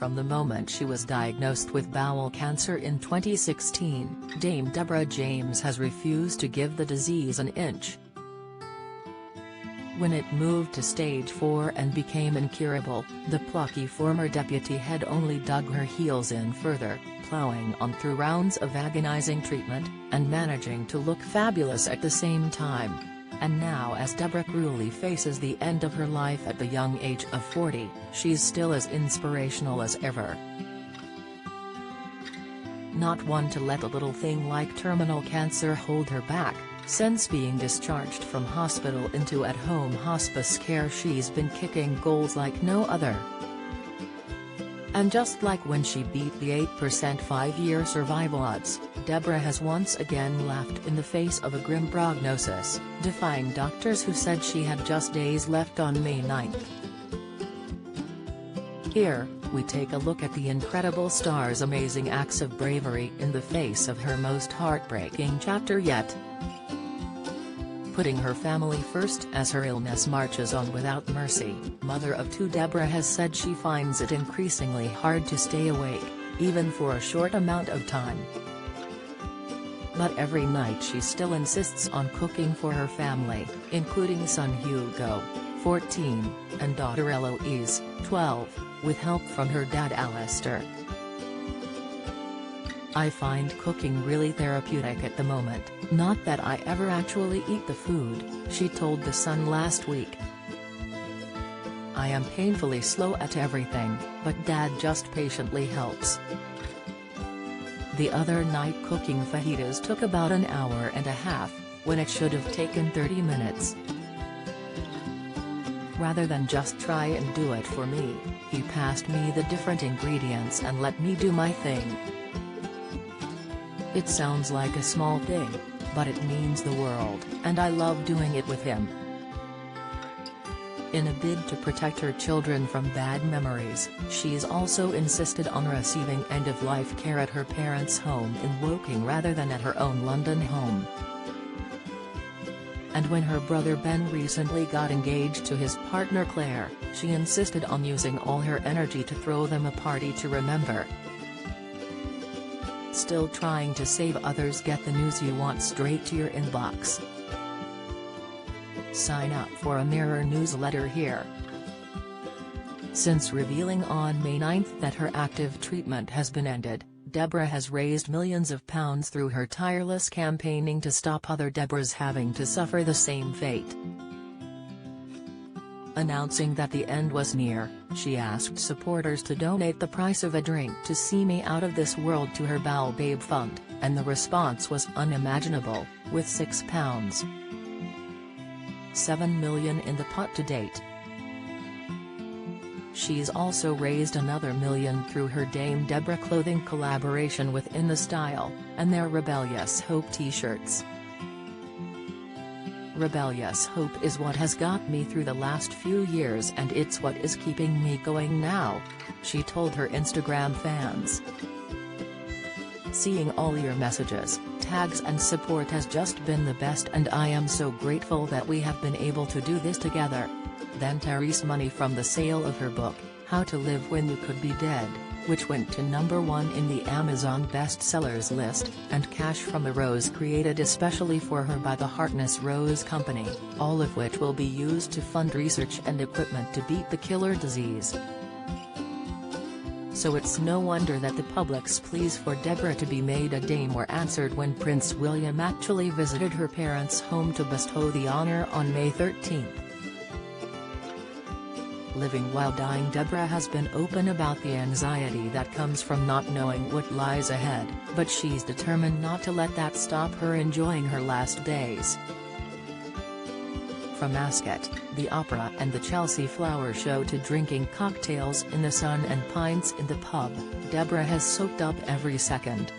from the moment she was diagnosed with bowel cancer in 2016, Dame Deborah James has refused to give the disease an inch. When it moved to stage 4 and became incurable, the plucky former deputy had only dug her heels in further, plowing on through rounds of agonizing treatment, and managing to look fabulous at the same time. And now, as Deborah cruelly faces the end of her life at the young age of 40, she's still as inspirational as ever. Not one to let a little thing like terminal cancer hold her back. Since being discharged from hospital into at-home hospice care, she's been kicking goals like no other. And just like when she beat the 8% 5-year survival odds, Deborah has once again laughed in the face of a grim prognosis, defying doctors who said she had just days left on May 9. Here, we take a look at the incredible star's amazing acts of bravery in the face of her most heartbreaking chapter yet. Putting her family first as her illness marches on without mercy, mother of 2 Deborah has said she finds it increasingly hard to stay awake, even for a short amount of time. But every night she still insists on cooking for her family, including son Hugo, 14, and daughter Eloise, 12, with help from her dad Alistair. "I find cooking really therapeutic at the moment, not that I ever actually eat the food," she told The Sun last week. "I am painfully slow at everything, but Dad just patiently helps." The other night cooking fajitas took about an hour and a half, when it should have taken 30 minutes. "Rather than just try and do it for me, he passed me the different ingredients and let me do my thing. It sounds like a small thing, but it means the world, and I love doing it with him." In a bid to protect her children from bad memories, she's also insisted on receiving end-of-life care at her parents' home in Woking rather than at her own London home. And when her brother Ben recently got engaged to his partner Claire, she insisted on using all her energy to throw them a party to remember. Still trying to save others? Get the news you want straight to your inbox. Sign up for a Mirror newsletter here. Since revealing on May 9 that her active treatment has been ended, Deborah has raised millions of pounds through her tireless campaigning to stop other Deborahs having to suffer the same fate. Announcing that the end was near, she asked supporters to donate the price of a drink to see me out of this world to her Bowel Babe Fund, and the response was unimaginable, with £6.7 million in the pot to date. She's also raised another $1 million through her Dame Deborah clothing collaboration with In the Style, and their Rebellious Hope t-shirts. "Rebellious hope is what has got me through the last few years, and it's what is keeping me going now," she told her Instagram fans. "Seeing all your messages, tags and support has just been the best, and I am so grateful that we have been able to do this together." Then Therese money from the sale of her book, How to Live When You Could Be Dead, which went to #1 in the Amazon bestsellers list, and cash from a rose created especially for her by the Harkness Rose Company, all of which will be used to fund research and equipment to beat the killer disease. So it's no wonder that the public's pleas for Deborah to be made a dame were answered when Prince William actually visited her parents' home to bestow the honor on May 13. Living while dying, Deborah has been open about the anxiety that comes from not knowing what lies ahead, but she's determined not to let that stop her enjoying her last days. From Ascot, the opera and the Chelsea Flower Show to drinking cocktails in the sun and pints in the pub, Deborah has soaked up every second.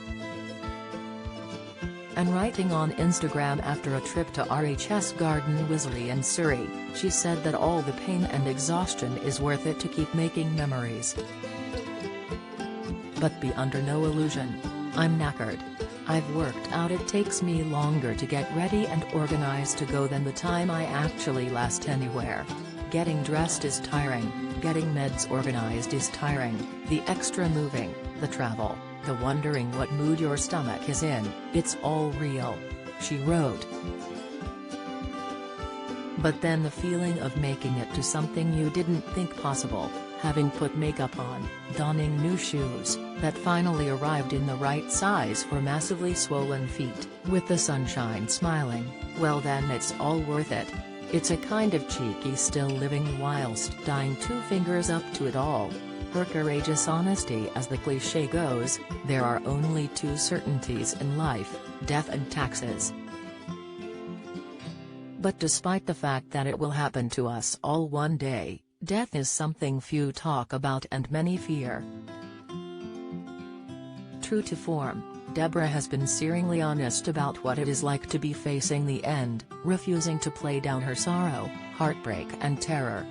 And writing on Instagram after a trip to RHS Garden Wisley in Surrey, she said that all the pain and exhaustion is worth it to keep making memories. "But be under no illusion. I'm knackered. I've worked out it takes me longer to get ready and organized to go than the time I actually last anywhere. Getting dressed is tiring, getting meds organized is tiring, the extra moving, the travel, the wondering what mood your stomach is in, it's all real," she wrote. But then the feeling of making it to something you didn't think possible, having put makeup on, donning new shoes, that finally arrived in the right size for massively swollen feet, with the sunshine smiling, well then it's all worth it. It's a kind of cheeky still living whilst dying, 2 fingers up to it all. Her courageous honesty, as the cliché goes, there are only 2 certainties in life, death and taxes. But despite the fact that it will happen to us all one day, death is something few talk about and many fear. True to form, Deborah has been searingly honest about what it is like to be facing the end, refusing to play down her sorrow, heartbreak and terror.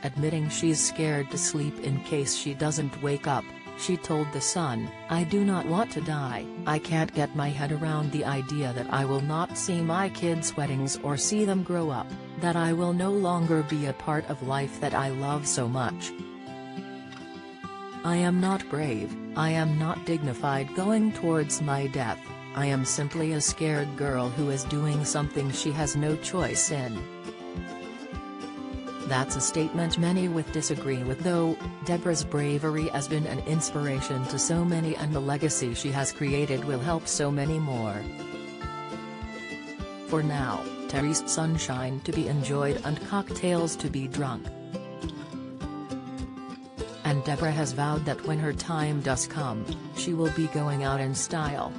Admitting she's scared to sleep in case she doesn't wake up, she told The Sun, "I do not want to die, I can't get my head around the idea that I will not see my kids' weddings or see them grow up, that I will no longer be a part of life that I love so much. I am not brave, I am not dignified going towards my death, I am simply a scared girl who is doing something she has no choice in." That's a statement many would disagree with, though. Deborah's bravery has been an inspiration to so many, and the legacy she has created will help so many more. For now, there's sunshine to be enjoyed and cocktails to be drunk. And Deborah has vowed that when her time does come, she will be going out in style.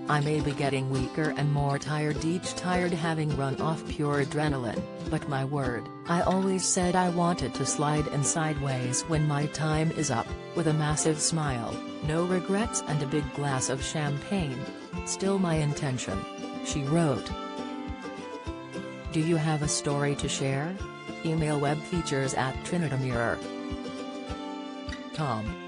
"I may be getting weaker and more tired each tired having run off pure adrenaline, but my word, I always said I wanted to slide in sideways when my time is up, with a massive smile, no regrets and a big glass of champagne. Still my intention," she wrote. Do you have a story to share? Email webfeatures@trinitymirror.com.